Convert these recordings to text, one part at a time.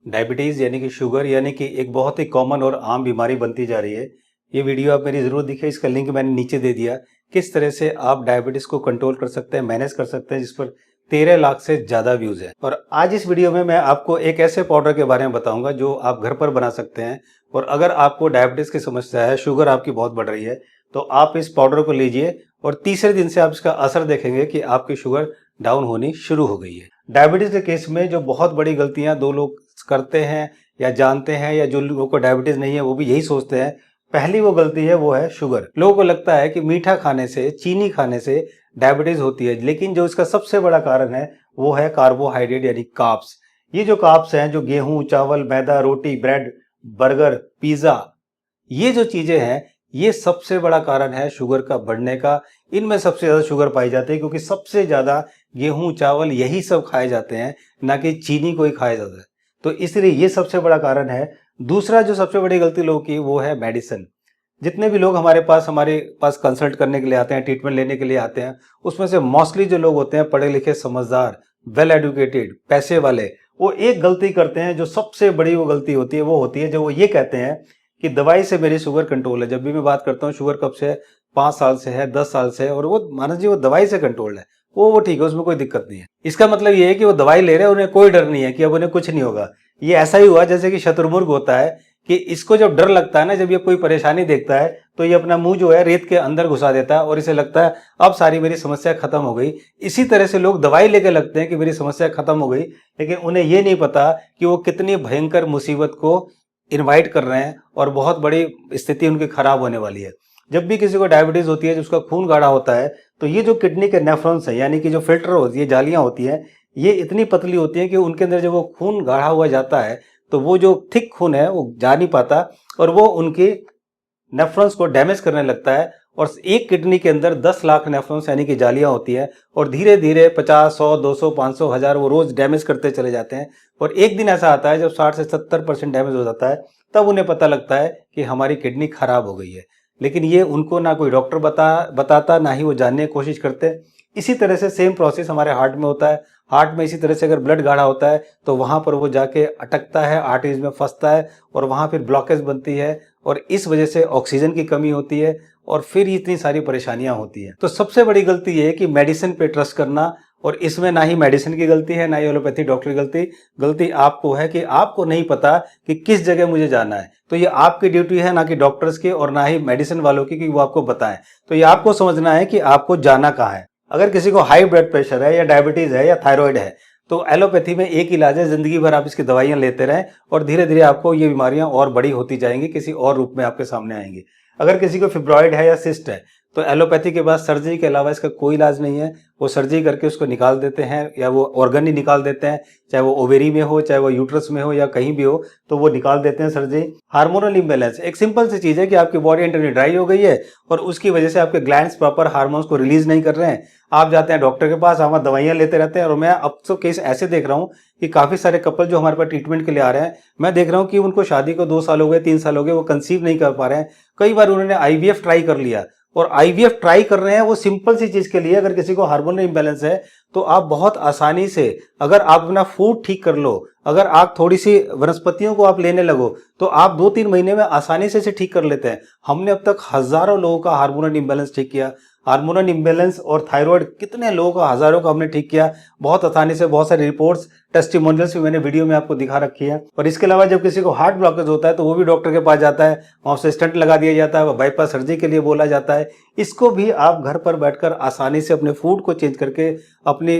Diabetes यानी कि sugar यानी कि एक बहुत ही कॉमन और आम बीमारी बनती जा रही है। ये वीडियो आप मेरी ज़रूर देखिए, इसका लिंक मैंने नीचे दे दिया। किस तरह से आप डायबिटीज़ को कंट्रोल कर सकते हैं, मैनेज कर सकते हैं, जिस पर 13 लाख से ज़्यादा व्यूज़ है। और आज इस वीडियो में मैं आपको एक ऐसे पाउडर के बारे में बताऊंगा जो आप घर पर बना सकते हैं। और अगर आपको डायबिटीज़ की समस्या है, शुगर आपकी बहुत बढ़ रही है, तो आप इस पाउडर को लीजिए और तीसरे दिन से आप इसका असर देखेंगे कि आपकी शुगर डाउन होनी शुरू हो गई है। डायबिटीज़ के केस में जो बहुत बड़ी गलतियां दो लोग करते हैं या जानते हैं, या जो लोगों को डायबिटीज नहीं है वो भी यही सोचते हैं, पहली वो गलती है वो है शुगर। लोगों को लगता है कि मीठा खाने से, चीनी खाने से डायबिटीज होती है, लेकिन जो इसका सबसे बड़ा कारण है वो है कार्बोहाइड्रेट यानी कार्ब्स। ये जो कार्ब्स हैं, जो गेहूं, चावल, मैदा, रोटी, ब्रेड, बर्गर, पिज्जा, ये जो चीजें हैं, ये सबसे बड़ा कारण है शुगर का बढ़ने का। इनमें सबसे ज्यादा शुगर पाई जाती है क्योंकि सबसे ज्यादा गेहूं, चावल यही सब खाए जाते हैं, ना कि चीनी कोई खाया जाता है। तो इसलिए ये सबसे बड़ा कारण है। दूसरा जो सबसे बड़ी गलती लोगों की वो है मेडिसिन। जितने भी लोग हमारे पास कंसल्ट करने के लिए आते हैं, ट्रीटमेंट लेने के लिए आते हैं, उसमें से मोस्टली जो लोग होते हैं पढ़े लिखे, समझदार, वेल एडुकेटेड, पैसे वाले, वो एक गलती करते हैं जो सबसे बड़ी वो गलती होती है। वो होती है जो वो ये कहते हैं कि दवाई से मेरी शुगर कंट्रोल है। जब भी मैं बात करता हूँ शुगर कब से है, 5 साल से है, 10 साल से है, और वो मानस जी वो दवाई से कंट्रोल है, वो ठीक है, उसमें कोई दिक्कत नहीं है। इसका मतलब ये है कि वो दवाई ले रहे हैं, उन्हें कोई डर नहीं है कि अब उन्हें कुछ नहीं होगा। ये ऐसा ही हुआ जैसे कि शतुरमुर्ग होता है कि इसको जब डर लगता है ना, जब ये कोई परेशानी देखता है, तो ये अपना मुंह जो है रेत के अंदर घुसा देता है और इसे लगता है अब सारी मेरी समस्या खत्म हो गई। इसी तरह से लोग दवाई लेके लगते हैं कि मेरी समस्या खत्म हो गई, लेकिन उन्हें ये नहीं पता कि वो कितनी भयंकर मुसीबत को इनवाइट कर रहे हैं और बहुत बड़ी स्थिति उनकी खराब होने वाली है। जब भी किसी को डायबिटीज होती है, जिसका खून गाढ़ा होता है, तो ये जो किडनी के नेफ्रॉन्स है, यानी कि जो फिल्टर होती है, जालियां होती हैं, ये इतनी पतली होती हैं कि उनके अंदर जब वो खून गाढ़ा हुआ जाता है, तो वो जो थिक खून है वो जा नहीं पाता और वो उनके नेफ्रॉन्स को डैमेज करने लगता है। और एक किडनी के अंदर 10 लाख नेफ्रॉन्स यानी कि जालियां होती हैं, और धीरे धीरे 50, 100, 200, 500, 1000 वो रोज डैमेज करते चले जाते हैं। और एक दिन ऐसा आता है जब 60 से 70% डैमेज हो जाता है, तब उन्हें पता लगता है कि हमारी किडनी खराब हो गई है। लेकिन ये उनको ना कोई डॉक्टर बताता, ना ही वो जानने की कोशिश करते। इसी तरह से सेम प्रोसेस हमारे हार्ट में होता है। हार्ट में इसी तरह से अगर ब्लड गाढ़ा होता है तो वहां पर वो जाके अटकता है, आर्टरीज में फंसता है, और वहां फिर ब्लॉकेज बनती है, और इस वजह से ऑक्सीजन की कमी होती है, और फिर इतनी सारी परेशानियां होती हैं। तो सबसे बड़ी गलती ये है कि मेडिसिन पे ट्रस्ट करना, और इसमें ना ही मेडिसिन की गलती है, ना ही एलोपैथी डॉक्टर की गलती आपको है कि आपको नहीं पता कि किस जगह मुझे जाना है। तो ये आपकी ड्यूटी है, ना कि डॉक्टर्स की और ना ही मेडिसिन वालों की, कि वो आपको बताएं। तो ये आपको समझना है कि आपको जाना कहाँ है। अगर किसी को हाई ब्लड प्रेशर है, या डायबिटीज है, या थायराइड है, तो एलोपैथी में एक इलाज है, जिंदगी भर आप इसकी दवाइयां लेते रहें और धीरे धीरे आपको ये बीमारियां और बड़ी होती जाएंगी, किसी और रूप में आपके सामने आएंगी। अगर किसी को फिब्रॉइड है या सिस्ट है, तो एलोपैथी के बाद सर्जरी के अलावा इसका कोई इलाज नहीं है। वो सर्जरी करके उसको निकाल देते हैं, या वो ऑर्गन ही निकाल देते हैं, चाहे वो ओवेरी में हो, चाहे वो यूट्रस में हो, या कहीं भी हो, तो वो निकाल देते हैं सर्जरी। हार्मोनल इम्बैलेंस एक सिंपल सी चीज है कि आपकी बॉडी इंटरनली ड्राई हो गई है और उसकी वजह से आपके ग्लैंड्स प्रॉपर हार्मोन्स को रिलीज नहीं कर रहे हैं। आप जाते हैं डॉक्टर के पास, आप दवाइयां लेते रहते हैं। और मैं अब तो केस ऐसे देख रहा हूं कि काफी सारे कपल जो हमारे पास ट्रीटमेंट के लिए आ रहे हैं, मैं देख रहा हूं कि उनको शादी को 2 साल हो गए, 3 साल हो गए, वो कंसीव नहीं कर पा रहे हैं। कई बार उन्होंने आईवीएफ ट्राई कर लिया, और आईवीएफ ट्राई कर रहे हैं वो सिंपल सी चीज के लिए। अगर किसी को हार्मोनल इंबैलेंस है, तो आप बहुत आसानी से, अगर आप अपना फूड ठीक कर लो, अगर आप थोड़ी सी वनस्पतियों को आप लेने लगो, तो आप 2-3 महीने में आसानी से इसे ठीक कर लेते हैं। हमने अब तक हजारों लोगों का हार्मोनल इंबैलेंस ठीक किया। हार्मोनल इंबैलेंस और थायराइड कितने लोगों का, हजारों का हमने ठीक किया बहुत आसानी से। बहुत सारी रिपोर्ट्स, टेस्टिमोनियल्स भी मैंने वीडियो में आपको दिखा रखी है। और इसके अलावा जब किसी को हार्ट ब्लॉकेज होता है, तो वो भी डॉक्टर के पास जाता है, वहां से स्टंट लगा दिया जाता है, बाईपास सर्जरी के लिए बोला जाता है। इसको भी आप घर पर बैठकर आसानी से अपने फूड को चेंज करके, अपनी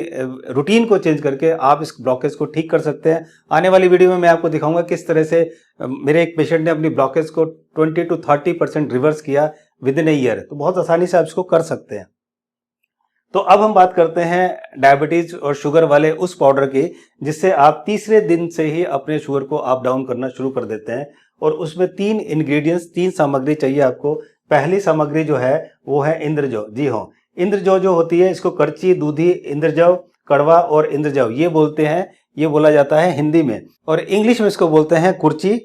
रूटीन को चेंज करके आप इस ब्लॉकेज को ठीक कर सकते हैं। आने वाली वीडियो में मैं आपको दिखाऊंगा किस तरह से मेरे एक पेशेंट ने अपनी ब्लॉकेज को 20 to 30% रिवर्स किया विद इन ए ईयर। तो बहुत आसानी से आप इसको कर सकते हैं। तो अब हम बात करते हैं डायबिटीज और शुगर वाले उस पाउडर की, जिससे आप तीसरे दिन से ही अपने शुगर को आप डाउन करना शुरू कर देते हैं। और उसमें 3 इंग्रेडिएंट्स, 3 सामग्री चाहिए आपको। पहली सामग्री जो है वो है इंद्रजौ। जी हाँ, इंद्रजौ जो होती है, इसको करची, दूधी, इंद्रजौ, कड़वा और इंद्रजौ ये बोलते हैं। ये बोला जाता है हिंदी में, और इंग्लिश में इसको बोलते हैं कुर्ची,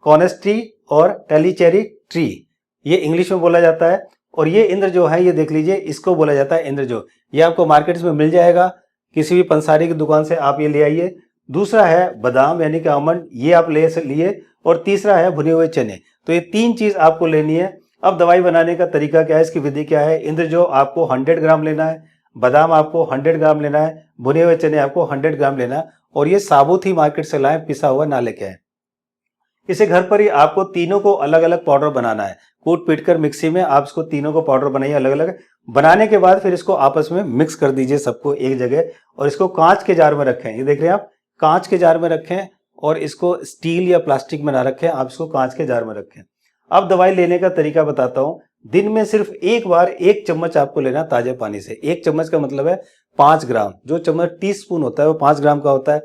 कॉनेस्ट्री और टेलीचेरी ट्री। ये इंग्लिश में बोला जाता है। और ये इंद्र जो है, ये देख लीजिए, इसको बोला जाता है इंद्रजौ। ये आपको मार्केट्स में मिल जाएगा, किसी भी पंसारी की दुकान से आप ये ले आइए। दूसरा है बादाम यानी कि आमंड, ये आप ले लिए, और तीसरा है भुने हुए चने। तो ये 3 चीज आपको लेनी है। अब दवाई बनाने का तरीका क्या है, इसकी विधि क्या है। इंद्रजौ आपको 100 ग्राम लेना है, बादाम आपको 100 ग्राम लेना है, भुने हुए चने आपको 100 ग्राम लेना है, और ये साबुत ही मार्केट से लाएं, पिसा हुआ ना लेके आए। इसे घर पर ही आपको तीनों को अलग अलग पाउडर बनाना है। कूट पीट कर मिक्सी में आप इसको तीनों को पाउडर बनाइए अलग अलग। बनाने के बाद फिर इसको आपस में मिक्स कर दीजिए सबको एक जगह, और इसको कांच के जार में रखें। ये देख रहे हैं आप, कांच के जार में रखें, और इसको स्टील या प्लास्टिक में ना रखें, आप इसको कांच के जार में रखें। अब दवाई लेने का तरीका बताता हूं। दिन में सिर्फ एक बार 1 चम्मच आपको लेना ताजे पानी से। 1 चम्मच का मतलब है 5 ग्राम। जो चम्मच टीस्पून होता है वो 5 ग्राम का होता है।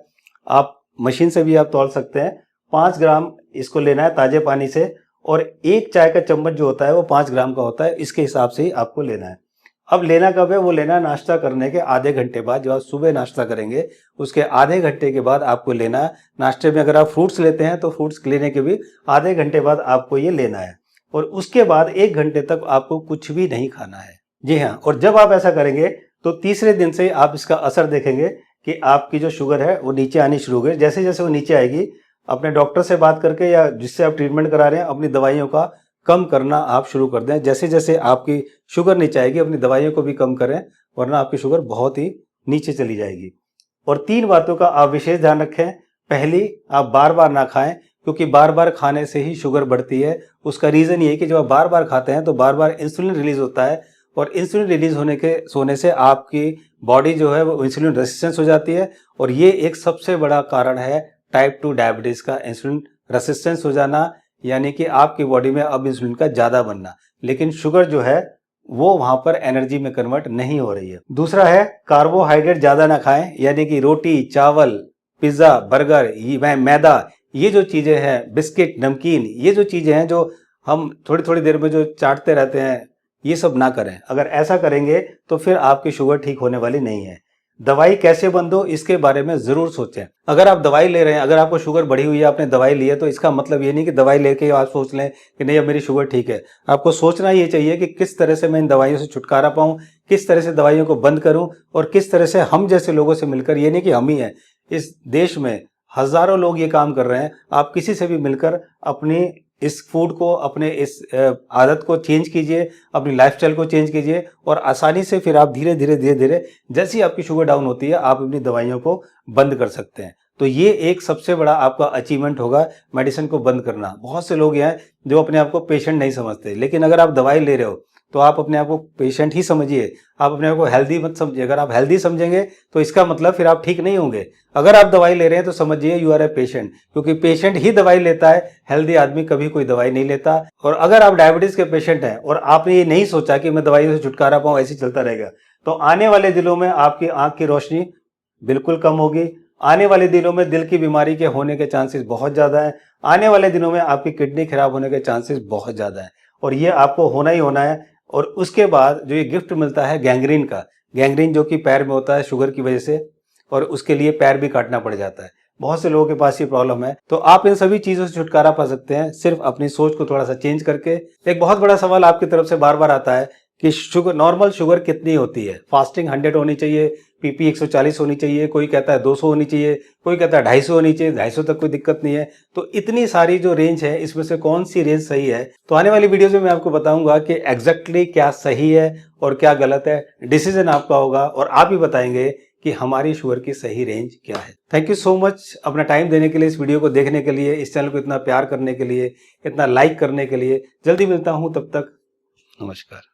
आप मशीन से भी आप तौल सकते हैं। 5 ग्राम इसको लेना है ताजे पानी से, और 1 चाय का चम्मच जो होता है वो 5 ग्राम का होता है। इसके हिसाब से ही आपको लेना है। अब लेना कब है, वो लेना नाश्ता करने के आधे घंटे बाद। जब आप सुबह नाश्ता करेंगे उसके आधे घंटे के बाद आपको लेना है। नाश्ते में अगर आप फ्रूट्स लेते हैं तो फ्रूट्स लेने के भी आधे घंटे बाद आपको ये लेना है, और उसके बाद 1 घंटे तक आपको कुछ भी नहीं खाना है। जी हाँ, और जब आप ऐसा करेंगे तो तीसरे दिन से आप इसका असर देखेंगे कि आपकी जो शुगर है वो नीचे आनी शुरू हो गई। जैसे जैसे वो नीचे आएगी, अपने डॉक्टर से बात करके या जिससे आप ट्रीटमेंट करा रहे हैं, अपनी दवाइयों का कम करना आप शुरू कर दें। जैसे जैसे आपकी शुगर नीचे आएगी, अपनी दवाइयों को भी कम करें, वरना आपकी शुगर बहुत ही नीचे चली जाएगी। और 3 बातों का आप विशेष ध्यान रखें। पहली, आप बार बार ना खाएं, क्योंकि बार बार खाने से ही शुगर बढ़ती है। उसका रीजन ये है कि जब आप बार बार खाते हैं तो बार बार इंसुलिन रिलीज होता है, और इंसुलिन रिलीज होने से आपकी बॉडी जो है वो इंसुलिन रेसिस्टेंस हो जाती है, और ये एक सबसे बड़ा कारण है टाइप 2 डायबिटीज का, इंसुलिन रेसिस्टेंस हो जाना, यानी कि आपकी बॉडी में अब इंसुलिन का ज्यादा बनना, लेकिन शुगर जो है वो वहां पर एनर्जी में कन्वर्ट नहीं हो रही है। दूसरा है कार्बोहाइड्रेट ज्यादा ना खाएं, यानी कि रोटी, चावल, पिज्जा, बर्गर, ये मैदा, ये जो चीजें हैं, बिस्किट, नमकीन, ये जो चीजें हैं जो हम थोड़ी थोड़ी देर में जो चाटते रहते हैं, ये सब ना करें। अगर ऐसा करेंगे तो फिर आपकी शुगर ठीक होने वाली नहीं है। दवाई कैसे बंद हो, इसके बारे में जरूर सोचें। अगर आप दवाई ले रहे हैं, अगर आपको शुगर बढ़ी हुई है, आपने दवाई ली है, तो इसका मतलब ये नहीं कि दवाई लेके आप सोच लें कि नहीं अब मेरी शुगर ठीक है। आपको सोचना ये चाहिए कि किस तरह से मैं इन दवाइयों से छुटकारा पाऊं, किस तरह से दवाइयों को बंद करूं, और किस तरह से हम जैसे लोगों से मिलकर, ये नहीं कि हम ही हैं, इस देश में हजारों लोग ये काम कर रहे हैं, आप किसी से भी मिलकर अपनी इस फूड को, अपने इस आदत को चेंज कीजिए, अपनी लाइफस्टाइल को चेंज कीजिए, और आसानी से फिर आप धीरे धीरे जैसी आपकी शुगर डाउन होती है, आप अपनी दवाइयों को बंद कर सकते हैं। तो ये एक सबसे बड़ा आपका अचीवमेंट होगा, मेडिसिन को बंद करना। बहुत से लोग हैं जो अपने आप को पेशेंट नहीं समझते, लेकिन अगर आप दवाई ले रहे हो तो आप अपने आप को पेशेंट ही समझिए, आप अपने आप को हेल्दी मत समझिए। अगर आप हेल्दी समझेंगे तो इसका मतलब फिर आप ठीक नहीं होंगे। अगर आप दवाई ले रहे हैं तो समझिए यू आर ए पेशेंट, क्योंकि पेशेंट ही दवाई लेता है, हेल्दी आदमी कभी कोई दवाई नहीं लेता। और अगर आप डायबिटीज के पेशेंट हैं और आपने ये नहीं सोचा कि मैं दवाइयों से छुटकारा पाऊं, ऐसे चलता रहेगा, तो आने वाले दिनों में आपकी आंख की रोशनी बिल्कुल कम होगी। आने वाले दिनों में दिल की बीमारी के होने के चांसेस बहुत ज्यादा है। आने वाले दिनों में आपकी किडनी खराब होने के चांसेस बहुत ज्यादा है, और ये आपको होना ही होना है। और उसके बाद जो ये गिफ्ट मिलता है गैंग्रीन का, गैंग्रीन जो कि पैर में होता है शुगर की वजह से, और उसके लिए पैर भी काटना पड़ जाता है। बहुत से लोगों के पास ये प्रॉब्लम है। तो आप इन सभी चीजों से छुटकारा पा सकते हैं सिर्फ अपनी सोच को थोड़ा सा चेंज करके। एक बहुत बड़ा सवाल आपकी तरफ से बार बार आता है कि शुगर, नॉर्मल शुगर कितनी होती है। फास्टिंग 100 होनी चाहिए, पीपी 140 होनी चाहिए, कोई कहता है 200 होनी चाहिए, कोई कहता है 250 होनी चाहिए, 250 तक कोई दिक्कत नहीं है। तो इतनी सारी जो रेंज है, इसमें से कौन सी रेंज सही है, तो आने वाली वीडियोस में मैं आपको बताऊंगा कि एग्जैक्टली क्या सही है और क्या गलत है। डिसीजन आपका होगा, और आप ही बताएंगे कि हमारी शुगर की सही रेंज क्या है। थैंक यू सो मच अपना टाइम देने के लिए, इस वीडियो को देखने के लिए, इस चैनल को इतना प्यार करने के लिए, इतना लाइक करने के लिए। जल्दी मिलता हूं, तब तक नमस्कार।